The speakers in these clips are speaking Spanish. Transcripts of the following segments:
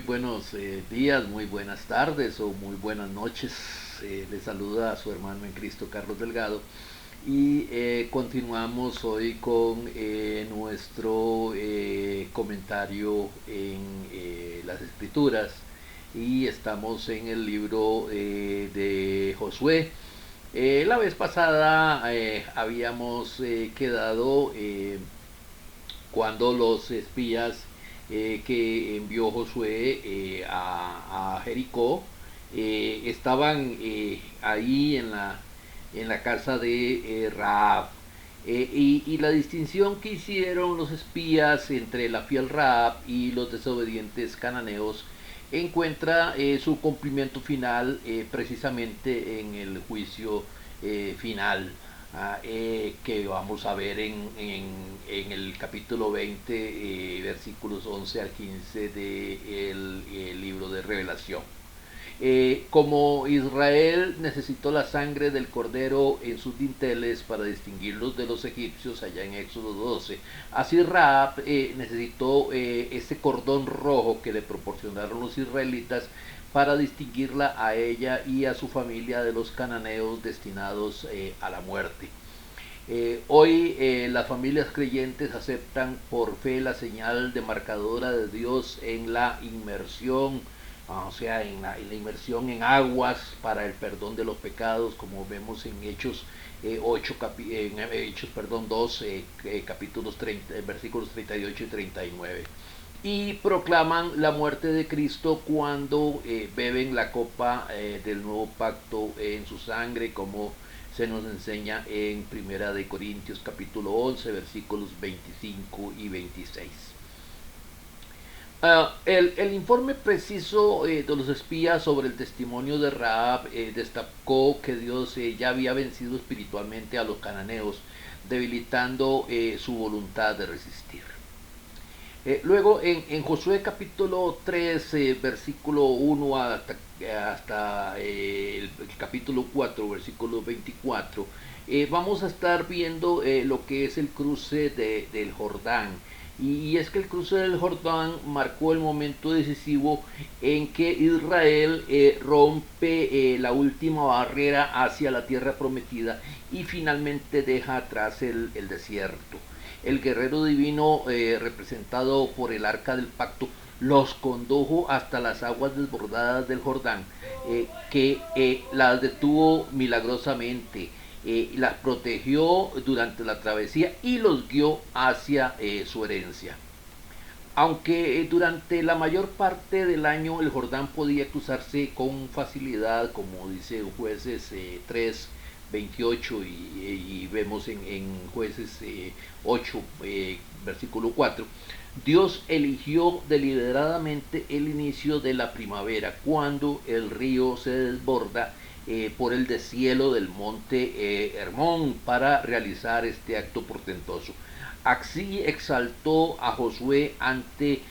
buenos días, muy buenas tardes o muy buenas noches. Les saluda a su hermano en Cristo, Carlos Delgado. Y continuamos hoy con nuestro comentario en las Escrituras. Y estamos en el libro de Josué. La vez pasada habíamos quedado cuando los espías que envió Josué a Jericó estaban ahí en la casa de Raab. Y la distinción que hicieron los espías entre la fiel Raab y los desobedientes cananeos encuentra su cumplimiento final precisamente en el juicio final. Que vamos a ver en el capítulo 20, versículos 11 al 15 del libro de Revelación. Como Israel necesitó la sangre del cordero en sus dinteles para distinguirlos de los egipcios allá en Éxodo 12, así Rahab necesitó ese cordón rojo que le proporcionaron los israelitas para distinguirla a ella y a su familia de los cananeos destinados a la muerte. Hoy las familias creyentes aceptan por fe la señal demarcadora de Dios en la inmersión, o sea, en la inmersión en aguas para el perdón de los pecados, como vemos en Hechos 2, capítulos 30, versículos 38 y 39. Y proclaman la muerte de Cristo cuando beben la copa del nuevo pacto en su sangre, como se nos enseña en Primera de Corintios capítulo 11, versículos 25 y 26. El informe preciso de los espías sobre el testimonio de Rahab destacó que Dios ya había vencido espiritualmente a los cananeos, debilitando su voluntad de resistir. Luego en Josué capítulo 3, versículo 1 hasta el capítulo 4, versículo 24, vamos a estar viendo lo que es el cruce del Jordán. Y es que el cruce del Jordán marcó el momento decisivo en que Israel rompe la última barrera hacia la tierra prometida y finalmente deja atrás el desierto. El guerrero divino representado por el arca del pacto los condujo hasta las aguas desbordadas del Jordán, que las detuvo milagrosamente, las protegió durante la travesía y los guió hacia su herencia. Aunque durante la mayor parte del año el Jordán podía cruzarse con facilidad, como dice Jueces 3, 28 y vemos en Jueces 8, versículo 4, Dios eligió deliberadamente el inicio de la primavera, cuando el río se desborda por el deshielo del monte Hermón para realizar este acto portentoso. Así exaltó a Josué ante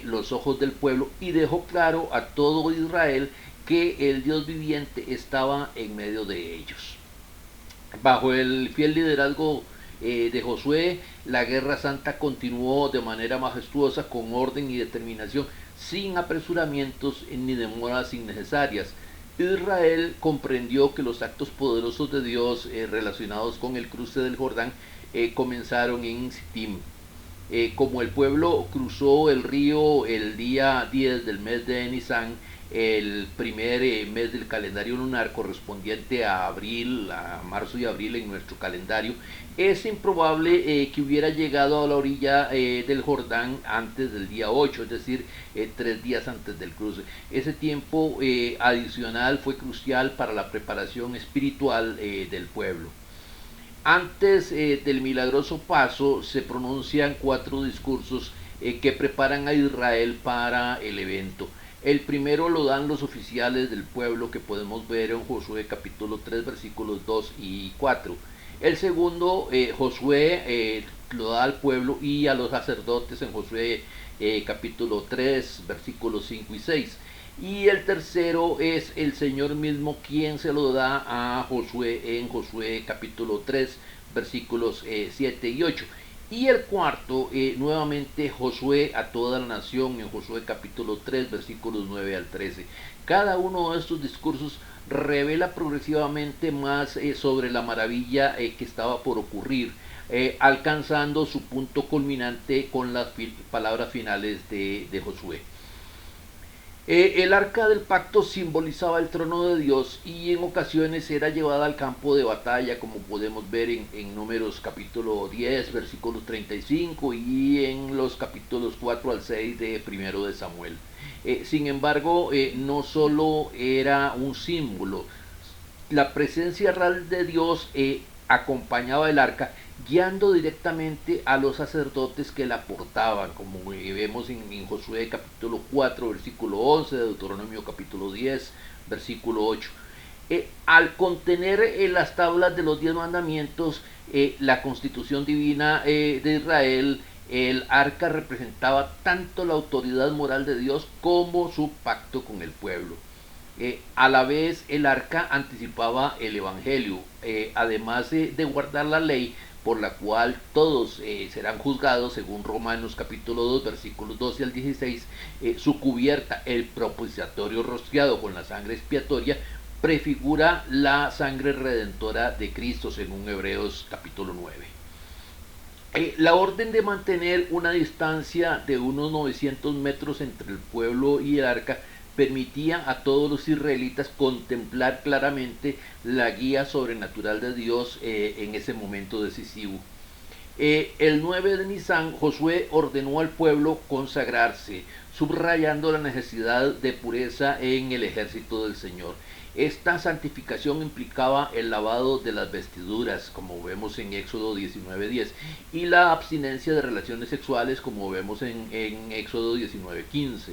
los ojos del pueblo y dejó claro a todo Israel que el Dios viviente estaba en medio de ellos. Bajo el fiel liderazgo de Josué, la guerra santa continuó de manera majestuosa, con orden y determinación, sin apresuramientos ni demoras innecesarias. Israel comprendió que los actos poderosos de Dios relacionados con el cruce del Jordán comenzaron en Sittim. Como el pueblo cruzó el río el día 10 del mes de Nisan, el primer mes del calendario lunar correspondiente a abril, a marzo y abril en nuestro calendario, es improbable que hubiera llegado a la orilla del Jordán antes del día 8, es decir, 3 días antes del cruce. Ese tiempo adicional fue crucial para la preparación espiritual del pueblo. Antes del milagroso paso se pronuncian 4 discursos que preparan a Israel para el evento. El primero lo dan los oficiales del pueblo, que podemos ver en Josué capítulo 3 versículos 2 y 4. El segundo, Josué lo da al pueblo y a los sacerdotes en Josué capítulo 3 versículos 5 y 6. Y el tercero es el Señor mismo quien se lo da a Josué en Josué capítulo 3 versículos 7 y 8. Y el cuarto, nuevamente Josué a toda la nación en Josué capítulo 3 versículos 9 al 13. Cada uno de estos discursos revela progresivamente más sobre la maravilla que estaba por ocurrir, alcanzando su punto culminante con las palabras finales de Josué. El arca del pacto simbolizaba el trono de Dios y en ocasiones era llevada al campo de batalla, como podemos ver en Números capítulo 10, versículos 35 y en los capítulos 4 al 6 de Primero de Samuel. Sin embargo, no solo era un símbolo, la presencia real de Dios acompañaba el arca, guiando directamente a los sacerdotes que la portaban, como vemos en Josué capítulo 4, versículo 11, Deuteronomio capítulo 10, versículo 8. Al contener las tablas de los 10 mandamientos, la constitución divina de Israel, el arca representaba tanto la autoridad moral de Dios como su pacto con el pueblo. A la vez el arca anticipaba el evangelio, además de guardar la ley por la cual todos serán juzgados, según Romanos capítulo 2 versículos 12 al 16, su cubierta, el propiciatorio rociado con la sangre expiatoria, prefigura la sangre redentora de Cristo, según Hebreos capítulo 9. La orden de mantener una distancia de unos 900 metros entre el pueblo y el arca permitía a todos los israelitas contemplar claramente la guía sobrenatural de Dios en ese momento decisivo. El 9 de Nisan, Josué ordenó al pueblo consagrarse, subrayando la necesidad de pureza en el ejército del Señor. Esta santificación implicaba el lavado de las vestiduras, como vemos en Éxodo 19:10, y la abstinencia de relaciones sexuales, como vemos en Éxodo 19:15.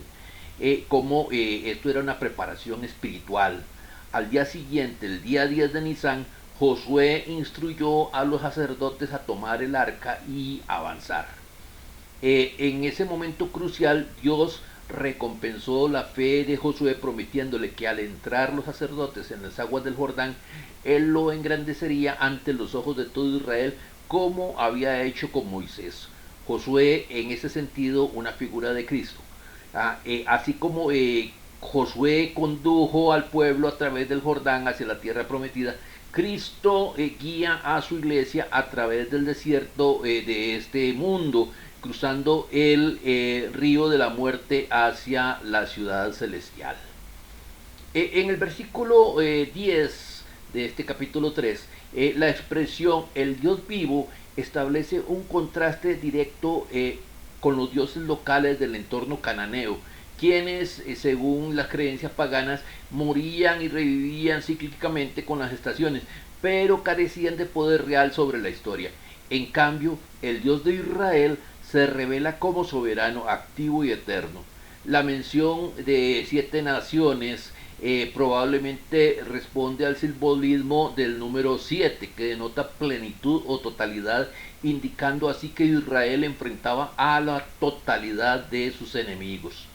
Como esto era una preparación espiritual. Al día siguiente, el día 10 de Nisan, Josué instruyó a los sacerdotes a tomar el arca y avanzar. En ese momento crucial, Dios recompensó la fe de Josué prometiéndole que al entrar los sacerdotes en las aguas del Jordán, él lo engrandecería ante los ojos de todo Israel como había hecho con Moisés. Josué, en ese sentido, una figura de Cristo. Así como Josué condujo al pueblo a través del Jordán hacia la tierra prometida, Cristo guía a su iglesia a través del desierto de este mundo, cruzando el río de la muerte hacia la ciudad celestial. En el versículo 10 de este capítulo 3, la expresión el Dios vivo establece un contraste directo con los dioses locales del entorno cananeo, quienes, según las creencias paganas, morían y revivían cíclicamente con las estaciones, pero carecían de poder real sobre la historia. En cambio, el Dios de Israel se revela como soberano, activo y eterno. La mención de 7 naciones probablemente responde al simbolismo del número 7, que denota plenitud o totalidad, indicando así que Israel enfrentaba a la totalidad de sus enemigos.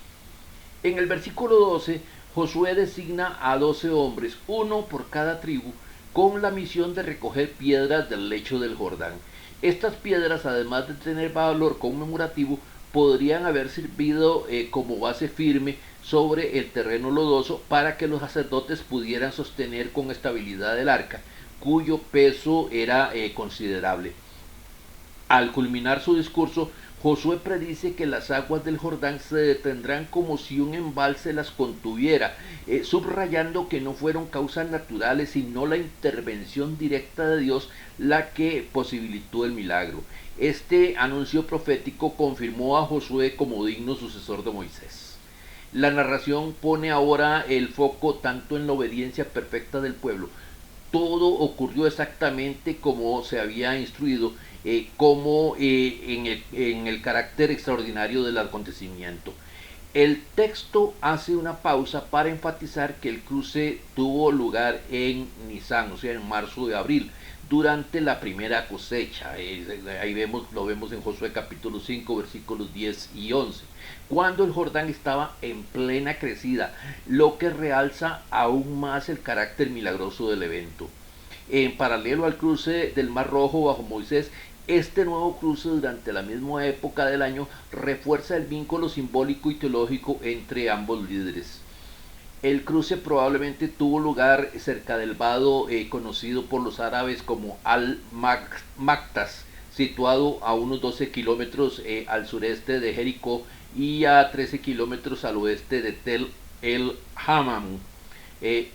En el versículo 12, Josué designa a 12 hombres, uno por cada tribu, con la misión de recoger piedras del lecho del Jordán. Estas piedras, además de tener valor conmemorativo, podrían haber servido como base firme sobre el terreno lodoso para que los sacerdotes pudieran sostener con estabilidad el arca, cuyo peso era considerable. Al culminar su discurso, Josué predice que las aguas del Jordán se detendrán como si un embalse las contuviera, subrayando que no fueron causas naturales, sino la intervención directa de Dios la que posibilitó el milagro. Este anuncio profético confirmó a Josué como digno sucesor de Moisés. La narración pone ahora el foco tanto en la obediencia perfecta del pueblo. Todo ocurrió exactamente como se había instruido, como en el carácter extraordinario del acontecimiento. El texto hace una pausa para enfatizar que el cruce tuvo lugar en Nisan, o sea, en marzo de abril, durante la primera cosecha. Ahí lo vemos en Josué capítulo 5, versículos 10 y 11, cuando el Jordán estaba en plena crecida, lo que realza aún más el carácter milagroso del evento. En paralelo al cruce del Mar Rojo bajo Moisés, Este nuevo cruce durante la misma época del año refuerza el vínculo simbólico y teológico entre ambos líderes. El cruce probablemente tuvo lugar cerca del vado conocido por los árabes como Al-Maktas, situado a unos 12 kilómetros al sureste de Jericó y a 13 kilómetros al oeste de Tel el Hammam.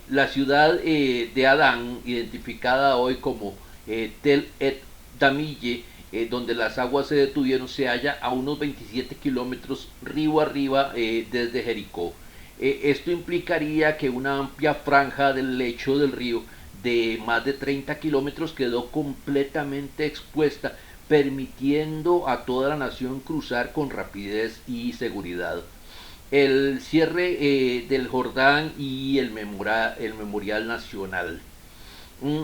La ciudad de Adán, identificada hoy como Tel et Damille, donde las aguas se detuvieron, se halla a unos 27 kilómetros río arriba desde Jericó. Esto implicaría que una amplia franja del lecho del río de más de 30 kilómetros quedó completamente expuesta, permitiendo a toda la nación cruzar con rapidez y seguridad. El cierre del Jordán y el Memorial Nacional. Mm,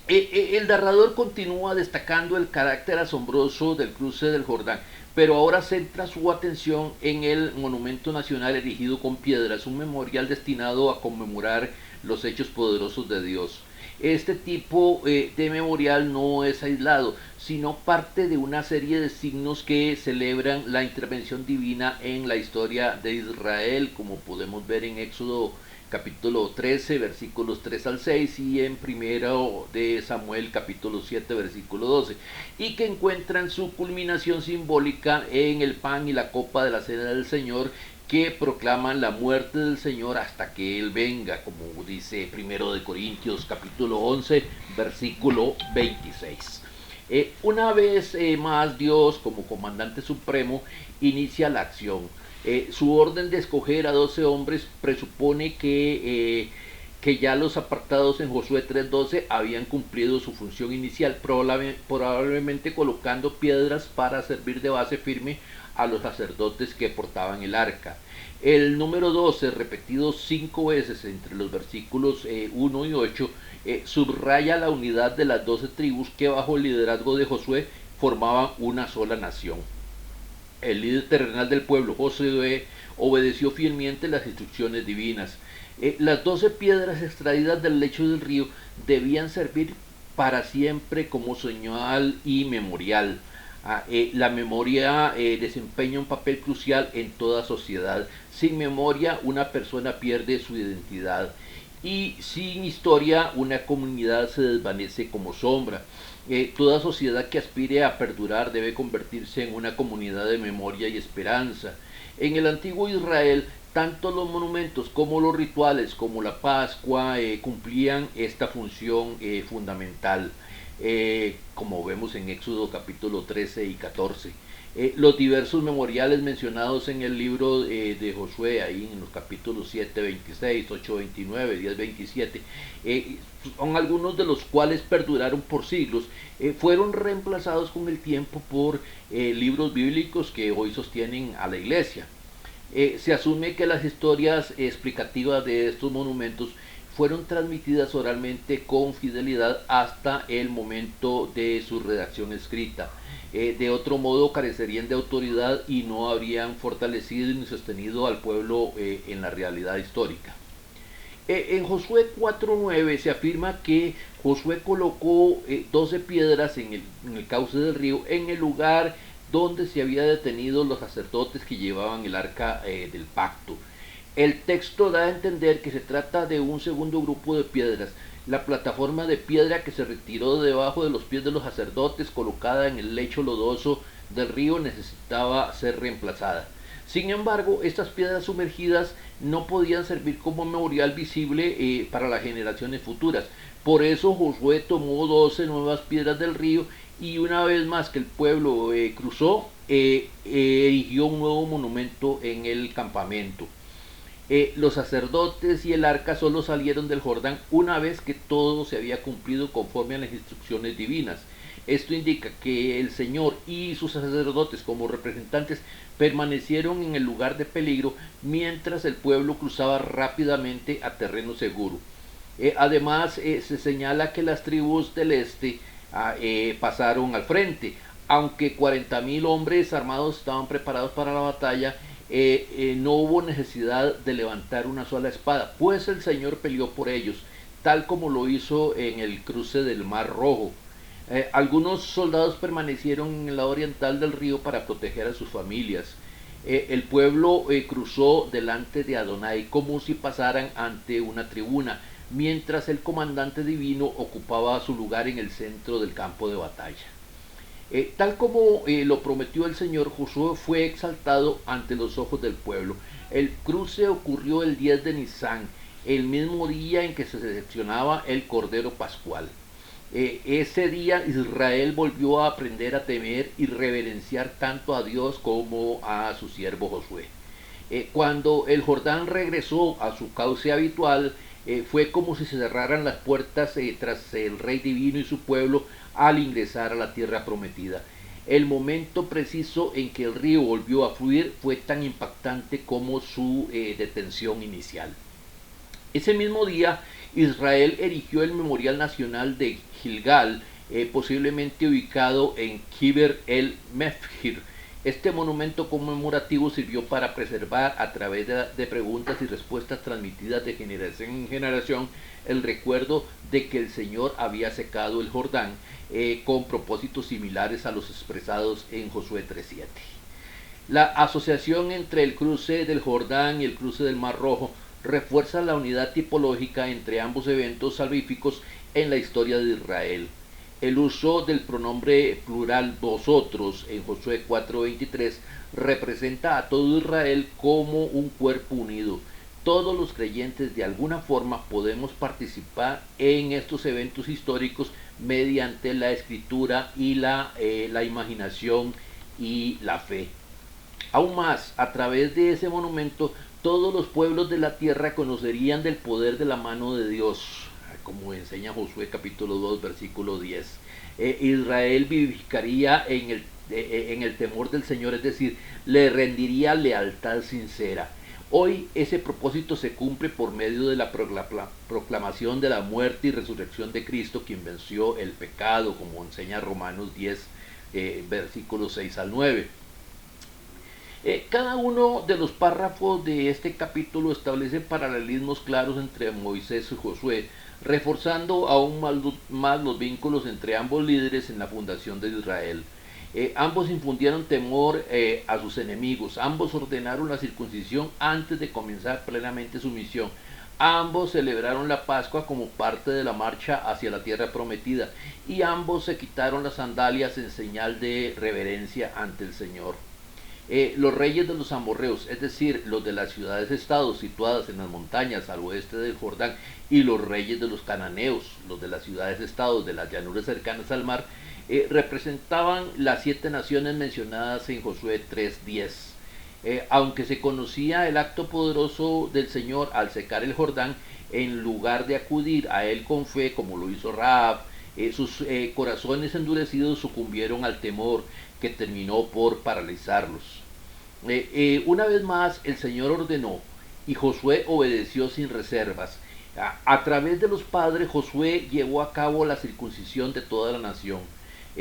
el narrador continúa destacando el carácter asombroso del cruce del Jordán, pero ahora centra su atención en el monumento nacional erigido con piedras, un memorial destinado a conmemorar los hechos poderosos de Dios. Este tipo de memorial no es aislado, sino parte de una serie de signos que celebran la intervención divina en la historia de Israel, como podemos ver en Éxodo capítulo 13, versículos 3 al 6, y en primero de Samuel capítulo 7, versículo 12, y que encuentran su culminación simbólica en el pan y la copa de la cena del Señor, que proclaman la muerte del Señor hasta que Él venga, como dice primero de Corintios capítulo 11, versículo 26. Una vez más, Dios, como comandante supremo, inicia la acción. Su orden de escoger a 12 hombres presupone que ya los apartados en Josué 3:12 habían cumplido su función inicial, probablemente colocando piedras para servir de base firme a los sacerdotes que portaban el arca. El número 12, repetido 5 veces entre los versículos 1 y 8, subraya la unidad de las 12 tribus que bajo el liderazgo de Josué formaban una sola nación. El líder terrenal del pueblo, Josué, obedeció fielmente las instrucciones divinas. Las 12 piedras extraídas del lecho del río debían servir para siempre como señal y memorial. La memoria desempeña un papel crucial en toda sociedad. Sin memoria, una persona pierde su identidad. Y sin historia, una comunidad se desvanece como sombra. Toda sociedad que aspire a perdurar debe convertirse en una comunidad de memoria y esperanza. En el antiguo Israel, tanto los monumentos como los rituales, como la Pascua, cumplían esta función fundamental, como vemos en Éxodo capítulo 13 y 14. Los diversos memoriales mencionados en el libro de Josué, ahí en los capítulos 7, 26, 8, 29, 10, 27, son algunos de los cuales perduraron por siglos, fueron reemplazados con el tiempo por libros bíblicos que hoy sostienen a la iglesia. Se asume que las historias explicativas de estos monumentos fueron transmitidas oralmente con fidelidad hasta el momento de su redacción escrita. De otro modo carecerían de autoridad y no habrían fortalecido ni sostenido al pueblo en la realidad histórica. En Josué 4:9 se afirma que Josué colocó 12 piedras en el cauce del río en el lugar donde se había detenido los sacerdotes que llevaban el arca del pacto. El texto da a entender que se trata de un segundo grupo de piedras. La plataforma de piedra que se retiró debajo de los pies de los sacerdotes, colocada en el lecho lodoso del río, necesitaba ser reemplazada. Sin embargo, estas piedras sumergidas no podían servir como memorial visible para las generaciones futuras. Por eso Josué tomó 12 nuevas piedras del río y una vez más que el pueblo cruzó, erigió un nuevo monumento en el campamento. Los sacerdotes y el arca solo salieron del Jordán una vez que todo se había cumplido conforme a las instrucciones divinas. Esto indica que el Señor y sus sacerdotes como representantes permanecieron en el lugar de peligro mientras el pueblo cruzaba rápidamente a terreno seguro. Además, se señala que las tribus del este pasaron al frente. Aunque 40.000 hombres armados estaban preparados para la batalla, no hubo necesidad de levantar una sola espada, pues el Señor peleó por ellos, tal como lo hizo en el cruce del Mar Rojo. Algunos soldados permanecieron en el lado oriental del río para proteger a sus familias. El pueblo cruzó delante de Adonai como si pasaran ante una tribuna, mientras el comandante divino ocupaba su lugar en el centro del campo de batalla. Tal como lo prometió el Señor, Josué fue exaltado ante los ojos del pueblo. El cruce ocurrió el 10 de Nisan, el mismo día en que se seleccionaba el Cordero Pascual. Ese día Israel volvió a aprender a temer y reverenciar tanto a Dios como a su siervo Josué. Cuando el Jordán regresó a su cauce habitual, fue como si se cerraran las puertas tras el rey divino y su pueblo al ingresar a la tierra prometida. El momento preciso en que el río volvió a fluir fue tan impactante como su detención inicial. Ese mismo día, Israel erigió el Memorial Nacional de Gilgal, posiblemente ubicado en Kiber el Mefjir. Este monumento conmemorativo sirvió para preservar, a través de preguntas y respuestas transmitidas de generación en generación, el recuerdo de que el Señor había secado el Jordán, con propósitos similares a los expresados en Josué 3:7. La asociación entre el cruce del Jordán y el cruce del Mar Rojo refuerza la unidad tipológica entre ambos eventos salvíficos en la historia de Israel. El uso del pronombre plural vosotros en Josué 4:23 representa a todo Israel como un cuerpo unido. Todos los creyentes de alguna forma podemos participar en estos eventos históricos mediante la escritura y la imaginación y la fe. Aún más, a través de ese monumento, todos los pueblos de la tierra conocerían del poder de la mano de Dios, como enseña Josué capítulo 2, versículo 10. Israel vivificaría en el temor del Señor, es decir, le rendiría lealtad sincera. Hoy ese propósito se cumple por medio de la proclamación de la muerte y resurrección de Cristo, quien venció el pecado, como enseña Romanos 10, versículos 6 al 9. Cada uno de los párrafos de este capítulo establece paralelismos claros entre Moisés y Josué, reforzando aún más los vínculos entre ambos líderes en la fundación de Israel. Ambos infundieron temor a sus enemigos, ambos ordenaron la circuncisión antes de comenzar plenamente su misión, ambos celebraron la Pascua como parte de la marcha hacia la tierra prometida y ambos se quitaron las sandalias en señal de reverencia ante el Señor. Los reyes de los amorreos, es decir, los de las ciudades-estados situadas en las montañas al oeste del Jordán, y los reyes de los cananeos, los de las ciudades-estados de las llanuras cercanas al mar, representaban las 7 naciones mencionadas en Josué 3:10. Aunque se conocía el acto poderoso del Señor al secar el Jordán, en lugar de acudir a él con fe, como lo hizo Rahab, sus corazones endurecidos sucumbieron al temor que terminó por paralizarlos. Una vez más el Señor ordenó y Josué obedeció sin reservas. A través de los padres, Josué llevó a cabo la circuncisión de toda la nación.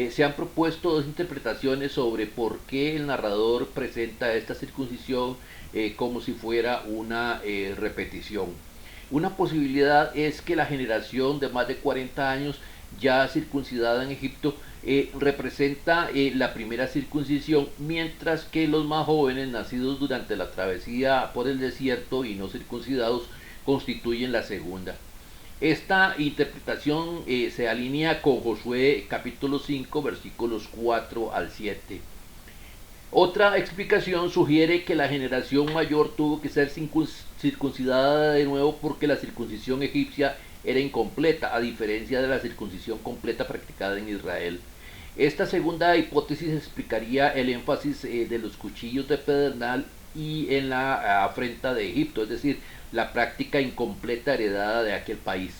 Se han propuesto 2 interpretaciones sobre por qué el narrador presenta esta circuncisión como si fuera una repetición. Una posibilidad es que la generación de más de 40 años ya circuncidada en Egipto representa la primera circuncisión, mientras que los más jóvenes nacidos durante la travesía por el desierto y no circuncidados constituyen la segunda. Esta interpretación se alinea con Josué capítulo 5 versículos 4 al 7. Otra explicación sugiere que la generación mayor tuvo que ser circuncidada de nuevo porque la circuncisión egipcia era incompleta, a diferencia de la circuncisión completa practicada en Israel. Esta segunda hipótesis explicaría el énfasis de los cuchillos de pedernal y en la afrenta de Egipto, es decir, la práctica incompleta heredada de aquel país.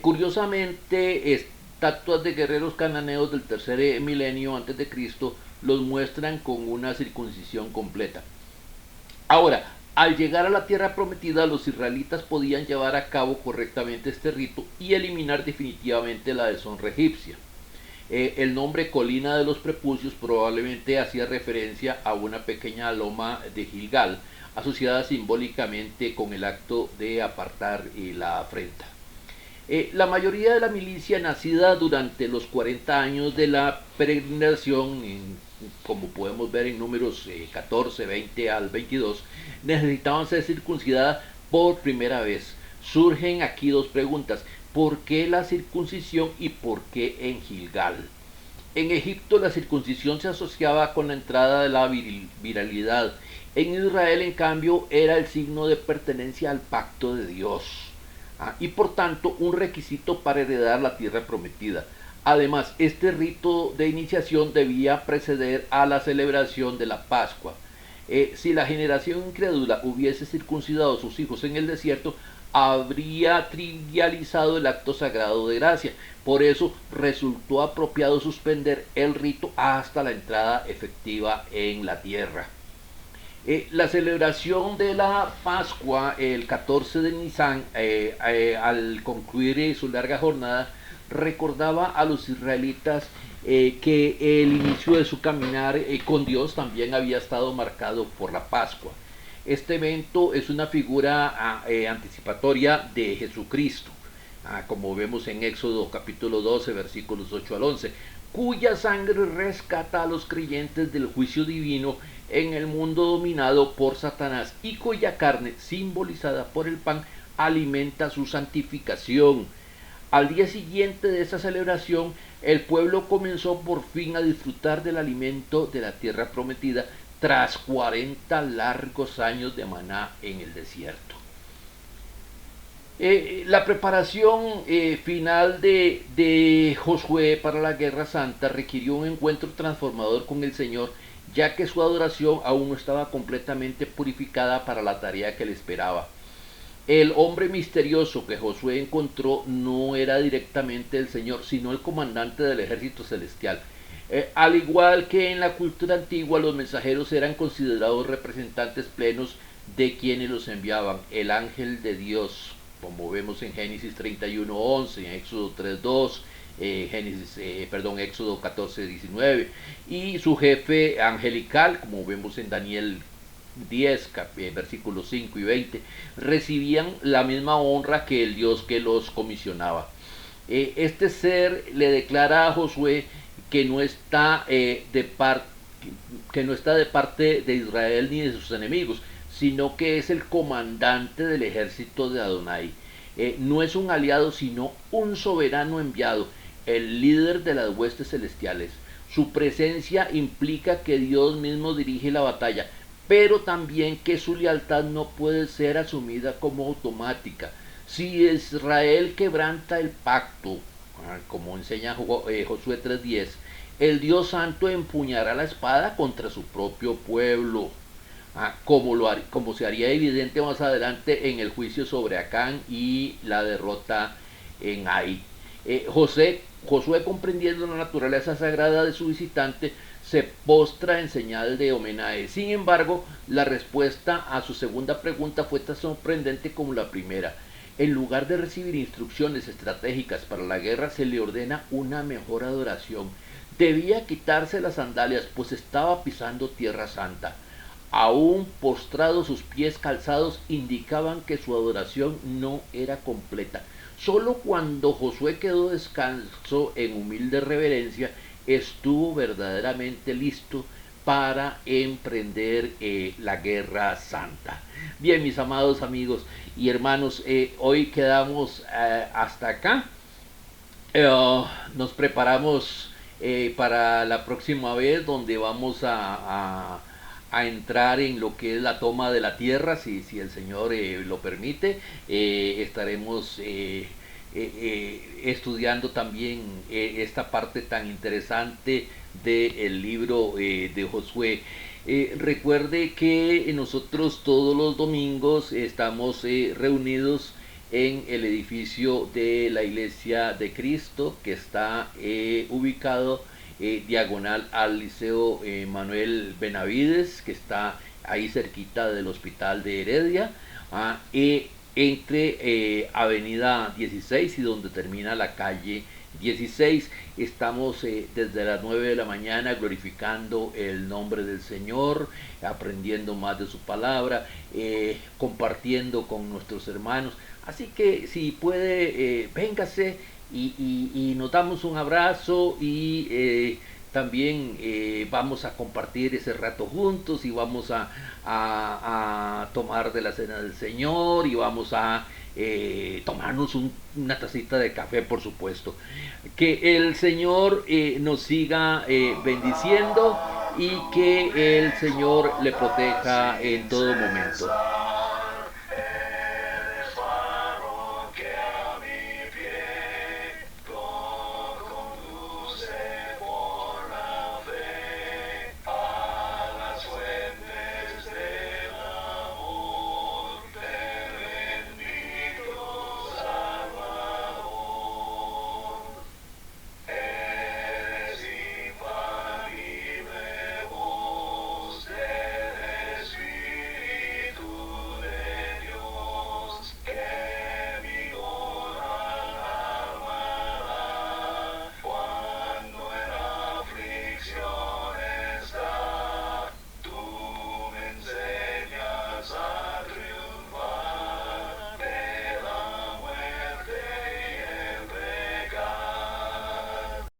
Curiosamente, estatuas de guerreros cananeos del tercer milenio antes de Cristo los muestran con una circuncisión completa. Ahora, al llegar a la tierra prometida, los israelitas podían llevar a cabo correctamente este rito y eliminar definitivamente la deshonra egipcia. El nombre colina de los prepucios probablemente hacía referencia a una pequeña loma de Gilgal, asociada simbólicamente con el acto de apartar la afrenta. La mayoría de la milicia nacida durante los 40 años de la peregrinación, como podemos ver en números 14, 20 al 22, necesitaban ser circuncidadas por primera vez. Surgen aquí dos preguntas: ¿por qué la circuncisión y por qué en Gilgal? En Egipto la circuncisión se asociaba con la entrada de la viralidad. En Israel, en cambio, era el signo de pertenencia al pacto de Dios, y por tanto un requisito para heredar la tierra prometida. Además, este rito de iniciación debía preceder a la celebración de la Pascua. Si la generación incrédula hubiese circuncidado a sus hijos en el desierto, habría trivializado el acto sagrado de gracia. Por eso resultó apropiado suspender el rito hasta la entrada efectiva en la tierra. La celebración de la Pascua, el 14 de Nisan, al concluir su larga jornada, recordaba a los israelitas que el inicio de su caminar con Dios también había estado marcado por la Pascua. Este evento es una figura anticipatoria de Jesucristo, como vemos en Éxodo capítulo 12, versículos 8 al 11, cuya sangre rescata a los creyentes del juicio divino en el mundo dominado por Satanás, y cuya carne, simbolizada por el pan, alimenta su santificación. Al día siguiente de esa celebración, el pueblo comenzó por fin a disfrutar del alimento de la tierra prometida tras 40 largos años de maná en el desierto. La preparación final de Josué para la Guerra Santa requirió un encuentro transformador con el Señor, ya que su adoración aún no estaba completamente purificada para la tarea que le esperaba. El hombre misterioso que Josué encontró no era directamente el Señor, sino el comandante del ejército celestial. Al igual que en la cultura antigua, los mensajeros eran considerados representantes plenos de quienes los enviaban: el ángel de Dios, como vemos en Génesis 31:11, en Éxodo 3:2, Éxodo 14:19, y su jefe angelical, como vemos en Daniel 10, versículos 5 y 20, recibían la misma honra que el Dios que los comisionaba. Este ser le declara a Josué que no está de parte de Israel ni de sus enemigos, sino que es el comandante del ejército de Adonai. No es un aliado, sino un soberano enviado, el líder de las huestes celestiales. Su presencia implica que Dios mismo dirige la batalla, pero también que su lealtad no puede ser asumida como automática. Si Israel quebranta el pacto, como enseña Josué 3:10, el Dios Santo empuñará la espada contra su propio pueblo, como se haría evidente más adelante en el juicio sobre Acán y la derrota en Ai. Josué, comprendiendo la naturaleza sagrada de su visitante, se postra en señal de homenaje. Sin embargo, la respuesta a su segunda pregunta fue tan sorprendente como la primera. En lugar de recibir instrucciones estratégicas para la guerra, se le ordena una mejor adoración. Debía quitarse las sandalias, pues estaba pisando tierra santa. Aún postrados, sus pies calzados indicaban que su adoración no era completa. Solo cuando Josué quedó descalzo en humilde reverencia, estuvo verdaderamente listo para emprender la guerra santa. Bien, mis amados amigos y hermanos, hoy quedamos hasta acá. Nos preparamos para la próxima vez, donde vamos a entrar en lo que es la toma de la tierra, si el Señor lo permite. Estaremos estudiando también esta parte tan interesante del libro de Josué. Recuerde que nosotros todos los domingos estamos reunidos en el edificio de la Iglesia de Cristo, que está ubicado diagonal al Liceo Manuel Benavides, que está ahí cerquita del Hospital de Heredia, entre Avenida 16 y donde termina la calle 16. Estamos desde las 9 de la mañana glorificando el nombre del Señor, aprendiendo más de su palabra, compartiendo con nuestros hermanos. Así que si puede, véngase y nos damos un abrazo y también vamos a compartir ese rato juntos y vamos a tomar de la cena del Señor y vamos a tomarnos una tacita de café, por supuesto. Que el Señor nos siga bendiciendo y que el Señor le proteja en todo momento.